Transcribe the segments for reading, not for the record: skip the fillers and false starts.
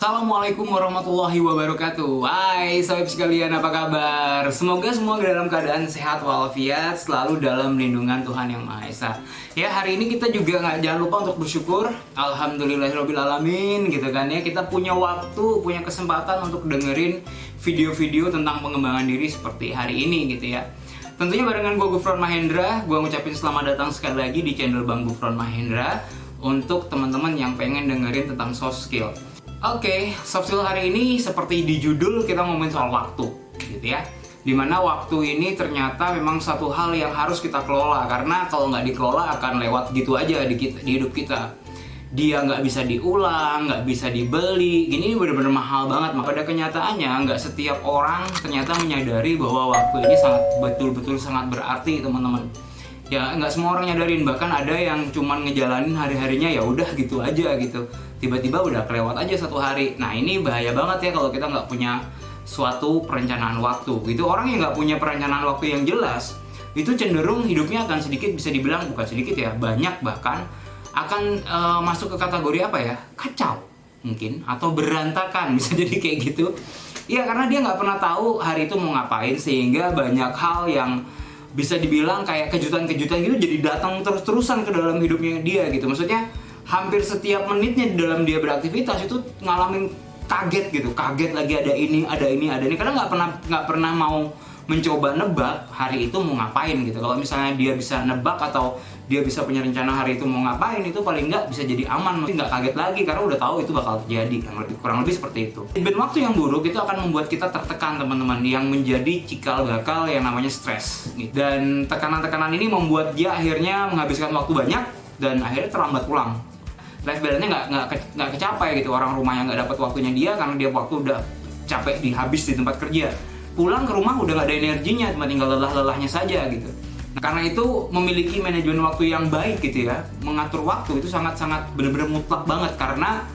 Assalamualaikum warahmatullahi wabarakatuh. Hai sobat sekalian, apa kabar? Semoga semua dalam keadaan sehat walafiat, selalu dalam lindungan Tuhan Yang Maha Esa. Ya, hari ini kita juga jangan lupa untuk bersyukur. Alhamdulillahirobbilalamin, gitu kan ya. Kita punya waktu, punya kesempatan untuk dengerin video-video tentang pengembangan diri seperti hari ini gitu ya. Tentunya barengan gue Gufron Mahendra. Gue ngucapin selamat datang sekali lagi di channel Bang Gufron Mahendra untuk teman-teman yang pengen dengerin tentang soft skill. Oke, soft skill hari ini seperti di judul kita ngomongin soal waktu, gitu ya. Dimana waktu ini ternyata memang satu hal yang harus kita kelola, karena kalau nggak dikelola akan lewat gitu aja di hidup kita. Dia nggak bisa diulang, nggak bisa dibeli, ini bener-bener mahal banget. Maka pada kenyataannya nggak setiap orang ternyata menyadari bahwa waktu ini sangat betul-betul sangat berarti, teman-teman. Ya nggak semua orang nyadarin, bahkan ada yang cuman ngejalanin hari-harinya ya udah gitu aja gitu, tiba-tiba udah kelewat aja satu hari. Nah ini bahaya banget ya kalau kita nggak punya suatu perencanaan waktu gitu. Orang yang nggak punya perencanaan waktu yang jelas itu cenderung hidupnya akan sedikit, bisa dibilang bukan sedikit ya, banyak bahkan akan masuk ke kategori apa ya, kacau mungkin, atau berantakan, bisa jadi kayak gitu. Ya karena dia nggak pernah tahu hari itu mau ngapain, sehingga banyak hal yang bisa dibilang kayak kejutan-kejutan gitu jadi datang terus-terusan ke dalam hidupnya dia gitu. Maksudnya hampir setiap menitnya di dalam dia beraktivitas itu ngalamin kaget gitu, kaget lagi ada ini, karena nggak pernah mau mencoba nebak hari itu mau ngapain gitu. Kalau misalnya dia bisa nebak atau dia bisa punya rencana hari itu mau ngapain, itu paling nggak bisa jadi aman, mungkin nggak kaget lagi karena udah tahu itu bakal terjadi, kurang lebih seperti itu. Dan waktu yang buruk itu akan membuat kita tertekan, teman-teman, yang menjadi cikal bakal yang namanya stres. Dan tekanan-tekanan ini membuat dia akhirnya menghabiskan waktu banyak dan akhirnya terlambat pulang. Life balance-nya nggak kecapai gitu. Orang rumah yang nggak dapat waktunya dia karena dia waktu udah capek dihabis di tempat kerja. Pulang ke rumah udah nggak ada energinya, cuma tinggal lelah-lelahnya saja gitu. Nah, karena itu memiliki manajemen waktu yang baik gitu ya, mengatur waktu itu sangat-sangat benar-benar mutlak banget, karena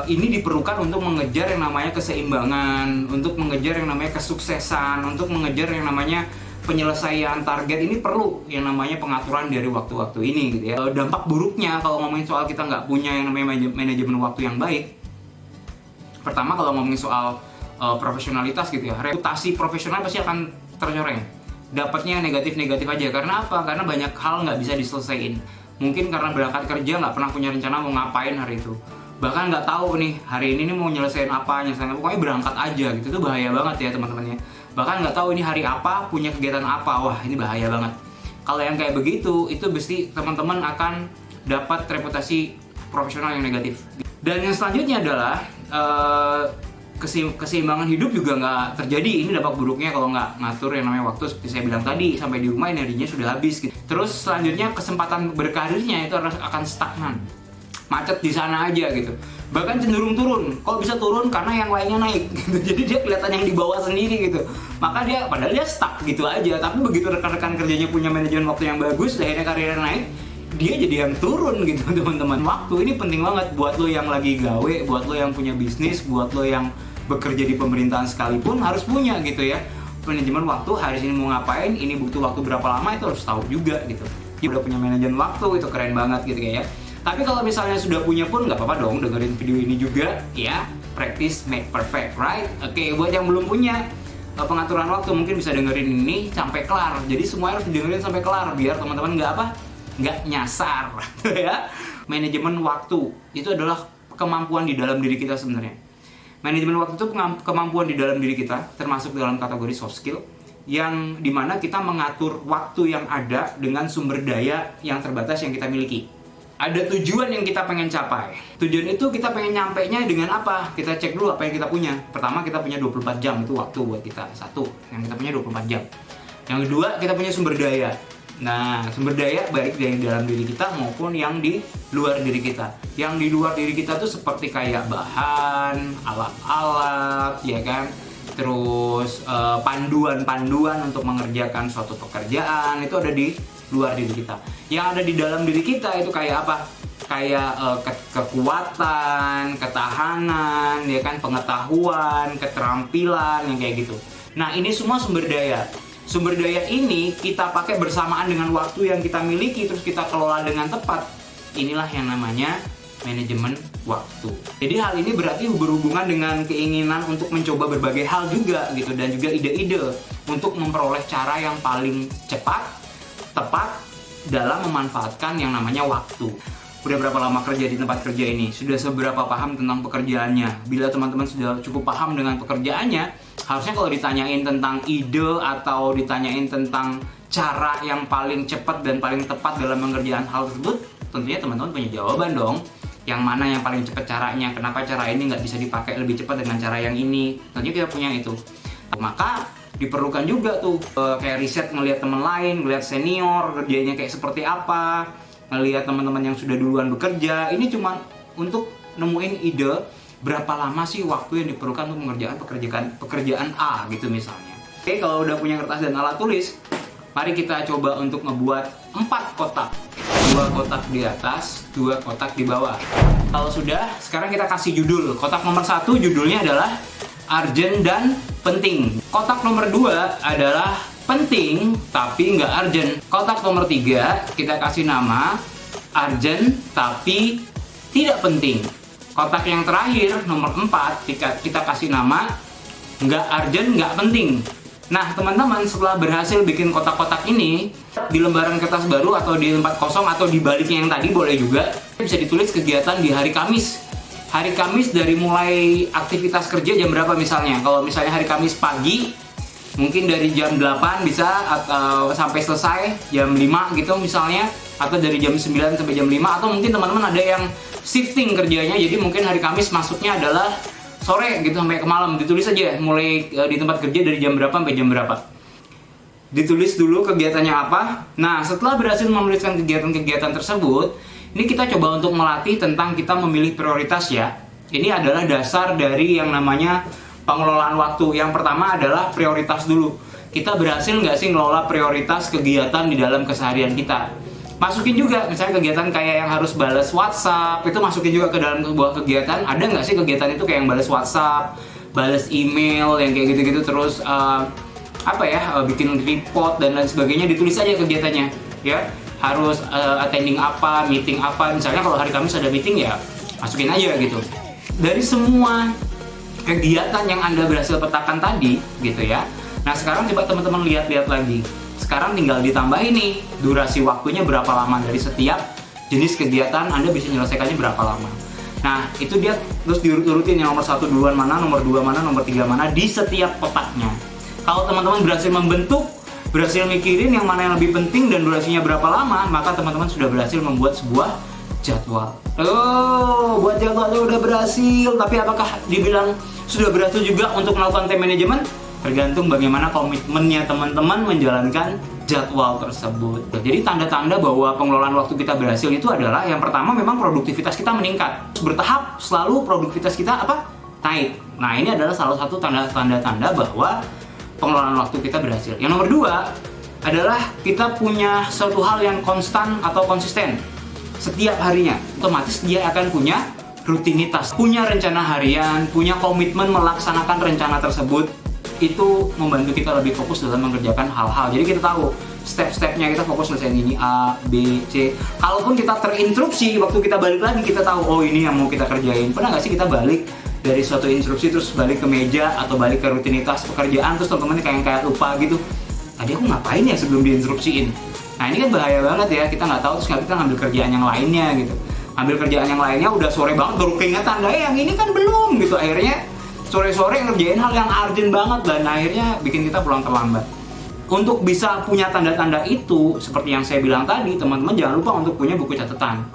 ini diperlukan untuk mengejar yang namanya keseimbangan, untuk mengejar yang namanya kesuksesan, untuk mengejar yang namanya penyelesaian target. Ini perlu yang namanya pengaturan dari waktu-waktu ini gitu ya. Dampak buruknya kalau ngomongin soal kita nggak punya yang namanya manajemen waktu yang baik, pertama kalau ngomongin soal profesionalitas gitu ya, reputasi profesional pasti akan tercoreng. Dapatnya negatif-negatif aja. Karena apa? Karena banyak hal nggak bisa diselesaikan. Mungkin karena berangkat kerja nggak pernah punya rencana mau ngapain hari itu. Bahkan nggak tahu nih hari ini nih mau nyelesain apa, pokoknya berangkat aja gitu. Itu bahaya banget ya teman-temannya. Bahkan nggak tahu ini hari apa, punya kegiatan apa. Wah ini bahaya banget. Kalau yang kayak begitu, itu pasti teman-teman akan dapat reputasi profesional yang negatif. Dan yang selanjutnya adalah keseimbangan hidup juga nggak terjadi. Ini dampak buruknya kalau nggak ngatur yang namanya waktu, seperti saya bilang tadi. Sampai di rumah energinya sudah habis gitu. Terus selanjutnya kesempatan berkarirnya itu akan stagnan, macet di sana aja gitu, bahkan cenderung turun. Kalau bisa turun karena yang lainnya naik gitu. Jadi dia kelihatan yang di bawah sendiri gitu, maka dia padahal dia stuck gitu aja. Tapi begitu rekan-rekan kerjanya punya manajemen waktu yang bagus, akhirnya karirnya naik, dia jadi yang turun gitu teman-teman. Waktu ini penting banget buat lo yang lagi gawe, buat lo yang punya bisnis, buat lo yang bekerja di pemerintahan sekalipun harus punya gitu ya, manajemen waktu. Hari ini mau ngapain, ini butuh waktu berapa lama, itu harus tahu juga gitu. Dia udah punya manajemen waktu, itu keren banget gitu ya. Tapi kalau misalnya sudah punya pun nggak apa-apa dong, dengerin video ini juga ya. Practice make perfect, right? Oke, buat yang belum punya pengaturan waktu mungkin bisa dengerin ini sampai kelar. Jadi semuanya harus didengerin sampai kelar biar teman-teman nggak nyasar ya. Manajemen waktu itu adalah kemampuan di dalam diri kita sebenarnya. Manajemen waktu itu kemampuan di dalam diri kita, termasuk dalam kategori soft skill, yang dimana kita mengatur waktu yang ada dengan sumber daya yang terbatas yang kita miliki. Ada tujuan yang kita pengen capai. Tujuan itu kita pengen nyampainya dengan apa? Kita cek dulu apa yang kita punya. Pertama, kita punya 24 jam, itu waktu buat kita. Satu, yang kita punya 24 jam. Yang kedua, kita punya sumber daya. Nah, sumber daya baik dari dalam diri kita maupun yang di luar diri kita. Yang di luar diri kita tuh seperti kayak bahan, alat-alat, ya kan? Terus panduan-panduan untuk mengerjakan suatu pekerjaan, itu ada di luar diri kita. Yang ada di dalam diri kita itu kayak apa? Kayak kekuatan, ketahanan, ya kan? Pengetahuan, keterampilan, yang kayak gitu. Nah, ini semua sumber daya. Sumber daya ini kita pakai bersamaan dengan waktu yang kita miliki, terus kita kelola dengan tepat. Inilah yang namanya manajemen waktu. Jadi hal ini berarti berhubungan dengan keinginan untuk mencoba berbagai hal juga gitu, dan juga ide-ide untuk memperoleh cara yang paling cepat, tepat dalam memanfaatkan yang namanya waktu. Udah berapa lama kerja di tempat kerja ini? Sudah seberapa paham tentang pekerjaannya? Bila teman-teman sudah cukup paham dengan pekerjaannya, harusnya kalau ditanyain tentang ide atau ditanyain tentang cara yang paling cepat dan paling tepat dalam mengerjakan hal tersebut, tentunya teman-teman punya jawaban dong. Yang mana yang paling cepat caranya, kenapa cara ini nggak bisa dipakai lebih cepat dengan cara yang ini, tentunya kita punya itu. Maka diperlukan juga tuh kayak riset, ngelihat teman lain, ngelihat senior kerjanya kayak seperti apa, ngelihat teman-teman yang sudah duluan bekerja. Ini cuma untuk nemuin ide berapa lama sih waktu yang diperlukan untuk mengerjakan pekerjaan A gitu misalnya. Oke, kalau udah punya kertas dan alat tulis, mari kita coba untuk ngebuat 4 kotak. 2 kotak di atas, 2 kotak di bawah. Kalau sudah, sekarang kita kasih judul. Kotak nomor 1 judulnya adalah urgent dan penting. Kotak nomor 2 adalah penting tapi nggak urgent. Kotak nomor 3 kita kasih nama urgent tapi tidak penting. Kotak yang terakhir nomor 4 kita kasih nama nggak urgent, nggak penting. Nah teman-teman, setelah berhasil bikin kotak-kotak ini di lembaran kertas baru atau di tempat kosong atau di baliknya yang tadi boleh juga, bisa ditulis kegiatan di hari Kamis. Hari Kamis dari mulai aktivitas kerja jam berapa misalnya. Kalau misalnya hari Kamis pagi, mungkin dari jam 8 bisa atau sampai selesai jam 5 gitu misalnya, atau dari jam 9 sampai jam 5, atau mungkin teman-teman ada yang shifting kerjanya, jadi mungkin hari Kamis masuknya adalah sore gitu sampai ke malam. Ditulis aja mulai di tempat kerja dari jam berapa sampai jam berapa. Ditulis dulu kegiatannya apa. Nah, setelah berhasil menuliskan kegiatan-kegiatan tersebut, ini kita coba untuk melatih tentang kita memilih prioritas ya. Ini adalah dasar dari yang namanya pengelolaan waktu. Yang pertama adalah prioritas dulu. Kita berhasil nggak sih ngelola prioritas kegiatan di dalam keseharian kita? Masukin juga, misalnya kegiatan kayak yang harus balas WhatsApp, itu masukin juga ke dalam sebuah kegiatan. Ada nggak sih kegiatan itu kayak yang balas WhatsApp, balas email, yang kayak gitu-gitu, terus bikin report dan lain sebagainya, ditulis aja kegiatannya, ya. Harus attending apa, meeting apa, misalnya kalau hari Kamis ada meeting ya, masukin aja gitu. Dari semua kegiatan yang Anda berhasil petakan tadi, gitu ya. Nah sekarang coba teman-teman lihat-lihat lagi. Sekarang tinggal ditambah ini durasi waktunya berapa lama dari setiap jenis kegiatan, Anda bisa menyelesaikannya berapa lama. Nah itu dia terus diurut-urutin, yang nomor 1 duluan mana, nomor 2 mana, nomor 3 mana di setiap kotaknya. Kalau teman-teman berhasil membentuk, berhasil mikirin yang mana yang lebih penting dan durasinya berapa lama, maka teman-teman sudah berhasil membuat sebuah jadwal. Oh, buat jadwalnya udah berhasil, tapi apakah dibilang sudah berhasil juga untuk melakukan time management? Tergantung bagaimana komitmennya teman-teman menjalankan jadwal tersebut. Jadi tanda-tanda bahwa pengelolaan waktu kita berhasil itu adalah yang pertama memang produktivitas kita meningkat. Bertahap selalu produktivitas kita naik. Nah ini adalah salah satu tanda-tanda bahwa pengelolaan waktu kita berhasil. Yang nomor 2 adalah kita punya suatu hal yang konstan atau konsisten setiap harinya. Otomatis dia akan punya rutinitas, punya rencana harian, punya komitmen melaksanakan rencana tersebut. Itu membantu kita lebih fokus dalam mengerjakan hal-hal. Jadi kita tahu step-stepnya, kita fokus ngerjain ini A, B, C. Kalaupun kita terinstruksi, waktu kita balik lagi kita tahu, oh ini yang mau kita kerjain. Pernah nggak sih kita balik dari suatu instruksi terus balik ke meja atau balik ke rutinitas pekerjaan, terus teman-teman kayak lupa gitu, tadi aku ngapain ya sebelum diinstruksiin? Nah ini kan bahaya banget ya, kita nggak tahu, terus kita ngambil kerjaan yang lainnya gitu. Ambil kerjaan yang lainnya udah sore banget baru keingetan, yang ini kan belum gitu. Akhirnya sore-sore ngerjain hal yang urgent banget dan akhirnya bikin kita pulang terlambat. Untuk bisa punya tanda-tanda itu, seperti yang saya bilang tadi, teman-teman jangan lupa untuk punya buku catatan.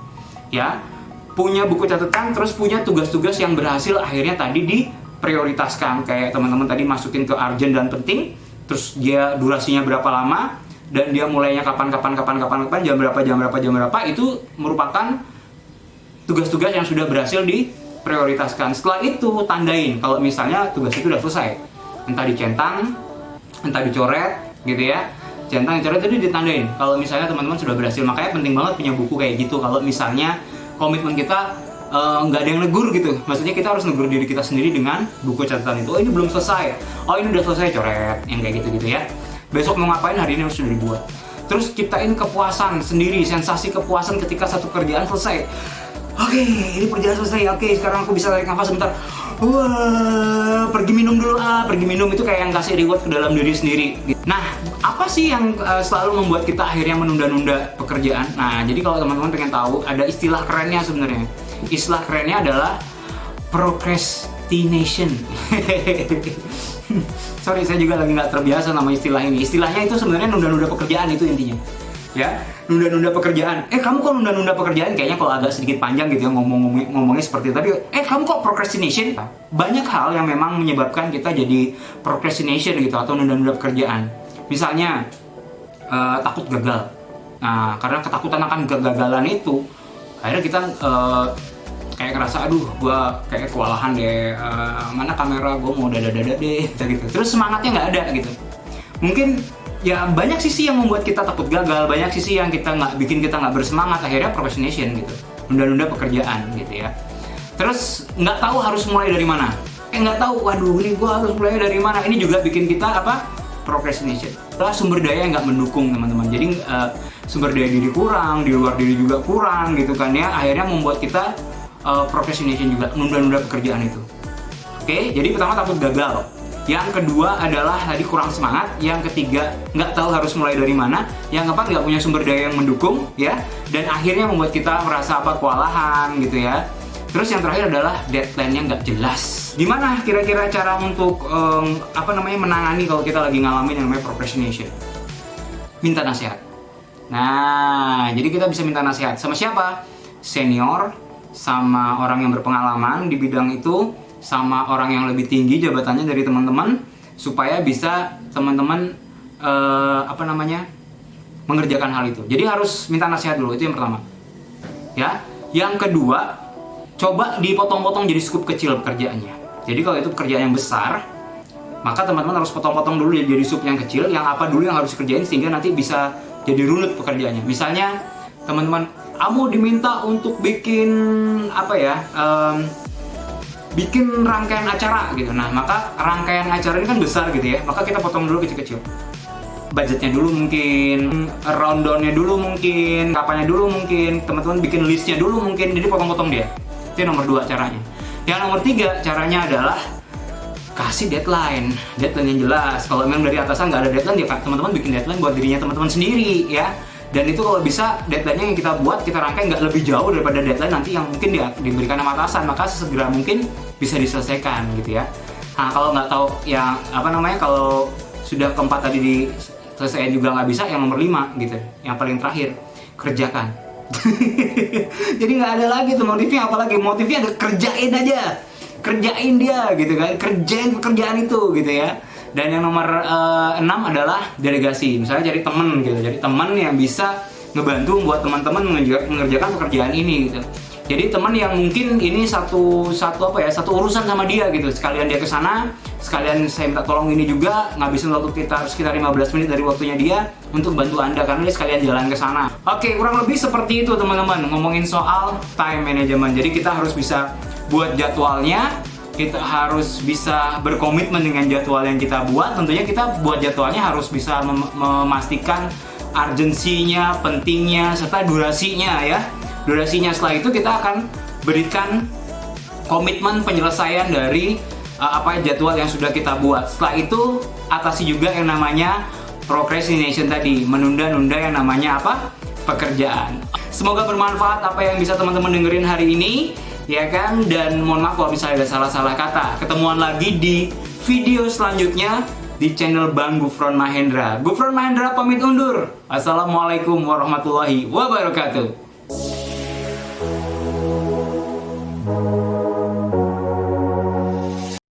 Ya, punya buku catatan, terus punya tugas-tugas yang berhasil akhirnya tadi diprioritaskan. Kayak teman-teman tadi masukin ke urgent dan penting, terus dia durasinya berapa lama, dan dia mulainya kapan, jam berapa, itu merupakan tugas-tugas yang sudah berhasil diprioritaskan. Setelah itu tandain kalau misalnya tugas itu udah selesai, entah dicentang, entah dicoret gitu ya. Centang, coret itu ditandain kalau misalnya teman-teman sudah berhasil. Makanya penting banget punya buku kayak gitu kalau misalnya komitmen kita nggak ada yang negur gitu. Maksudnya kita harus negur diri kita sendiri dengan buku catatan itu. Oh ini belum selesai, oh ini udah selesai, coret, yang kayak gitu ya. Besok mau ngapain, hari ini harus sudah dibuat. Terus ciptain kepuasan sendiri, sensasi kepuasan ketika satu kerjaan selesai. Oke, ini perjalanan selesai. Oke, sekarang aku bisa tarik nafas sebentar. Wah, pergi minum dulu pergi minum. Itu kayak yang kasih reward ke dalam diri sendiri. Nah, apa sih yang selalu membuat kita akhirnya menunda-nunda pekerjaan? Nah, jadi kalau teman-teman pengen tahu, ada istilah kerennya sebenarnya. Istilah kerennya adalah procrastination. Sorry, saya juga lagi nggak terbiasa nama istilah ini. Istilahnya itu sebenarnya nunda-nunda pekerjaan, itu intinya. Ya, nunda-nunda pekerjaan. Kamu kok nunda-nunda pekerjaan? Kayaknya kalau agak sedikit panjang gitu ya ngomongnya seperti itu. Tapi kamu kok procrastination? Banyak hal yang memang menyebabkan kita jadi procrastination gitu atau nunda-nunda pekerjaan. Misalnya takut gagal. Nah, karena ketakutan akan kegagalan itu, akhirnya kita kayak ngerasa, aduh, gua kayak kewalahan deh. Mana kamera? Gua mau dada-dada deh, gitu. Terus semangatnya nggak ada gitu. Mungkin ya banyak sisi yang membuat kita takut gagal, banyak sisi yang bikin kita nggak bersemangat, akhirnya procrastination gitu, nunda-nunda pekerjaan gitu ya. Terus nggak tahu harus mulai dari mana, nggak tahu, waduh ini gue harus mulai dari mana, ini juga bikin kita procrastination. Sumber daya yang nggak mendukung teman-teman, jadi sumber daya diri kurang, di luar diri juga kurang gitu kan ya, akhirnya membuat kita procrastination juga, nunda-nunda pekerjaan itu. Oke, jadi pertama takut gagal. Yang kedua adalah tadi kurang semangat. Yang ketiga nggak tahu harus mulai dari mana. Yang keempat nggak punya sumber daya yang mendukung ya. Dan akhirnya membuat kita merasa kewalahan gitu ya. Terus yang terakhir adalah deadline-nya nggak jelas. Gimana kira-kira cara untuk menangani kalau kita lagi ngalamin yang namanya procrastination? Minta nasihat. Nah, jadi kita bisa minta nasihat sama siapa? Senior, sama orang yang berpengalaman di bidang itu, sama orang yang lebih tinggi jabatannya dari teman-teman, supaya bisa teman-teman mengerjakan hal itu. Jadi harus minta nasihat dulu, itu yang pertama. Ya, yang kedua, coba dipotong-potong jadi scoop kecil pekerjaannya. Jadi kalau itu pekerjaan yang besar, maka teman-teman harus potong-potong dulu jadi scoop yang kecil, yang apa dulu yang harus dikerjain sehingga nanti bisa jadi runut pekerjaannya. Misalnya teman-teman, kamu diminta untuk bikin bikin rangkaian acara gitu. Nah, maka rangkaian acara ini kan besar gitu ya. Maka kita potong dulu kecil-kecil. Budgetnya dulu mungkin, rundown-nya dulu mungkin, kapannya dulu mungkin, teman-teman bikin listnya dulu mungkin. Jadi potong-potong dia. Itu yang nomor 2 caranya. Yang nomor 3 caranya adalah kasih deadline yang jelas. Kalau memang dari atasan nggak ada deadline, ya teman-teman bikin deadline buat dirinya teman-teman sendiri ya. Dan itu kalau bisa deadline-nya yang kita buat, kita rangkai nggak lebih jauh daripada deadline nanti yang mungkin diberikan sama atasan, maka sesegera mungkin bisa diselesaikan gitu ya. Nah, kalau nggak tahu yang kalau sudah keempat tadi diselesaikan juga nggak bisa, yang nomor 5 gitu, yang paling terakhir, kerjakan. Jadi nggak ada lagi tuh motifnya, apalagi motifnya ada, kerjain aja, kerjain dia gitu kan, kerjain pekerjaan itu gitu ya. Dan yang nomor 6 adalah delegasi. Misalnya cari teman gitu, jadi teman yang bisa ngebantu buat teman-teman mengerjakan pekerjaan ini gitu. Jadi teman yang mungkin ini satu urusan sama dia gitu. Sekalian dia ke sana, sekalian saya minta tolong ini juga, ngabisin waktu kita sekitar 15 menit dari waktunya dia untuk bantu Anda karena dia sekalian jalan ke sana. Oke, kurang lebih seperti itu teman-teman, ngomongin soal time management. Jadi kita harus bisa buat jadwalnya, kita harus bisa berkomitmen dengan jadwal yang kita buat. Tentunya kita buat jadwalnya harus bisa memastikan urgensinya, pentingnya, serta durasinya ya. Durasinya, setelah itu kita akan berikan komitmen penyelesaian dari jadwal yang sudah kita buat. Setelah itu atasi juga yang namanya procrastination tadi, menunda-nunda yang namanya pekerjaan. Semoga bermanfaat apa yang bisa teman-teman dengerin hari ini ya kan, dan mohon maaf kalau misalnya ada salah-salah kata. Ketemuan lagi di video selanjutnya di channel Bang Gufron Mahendra. Gufron Mahendra pamit undur. Assalamualaikum warahmatullahi wabarakatuh.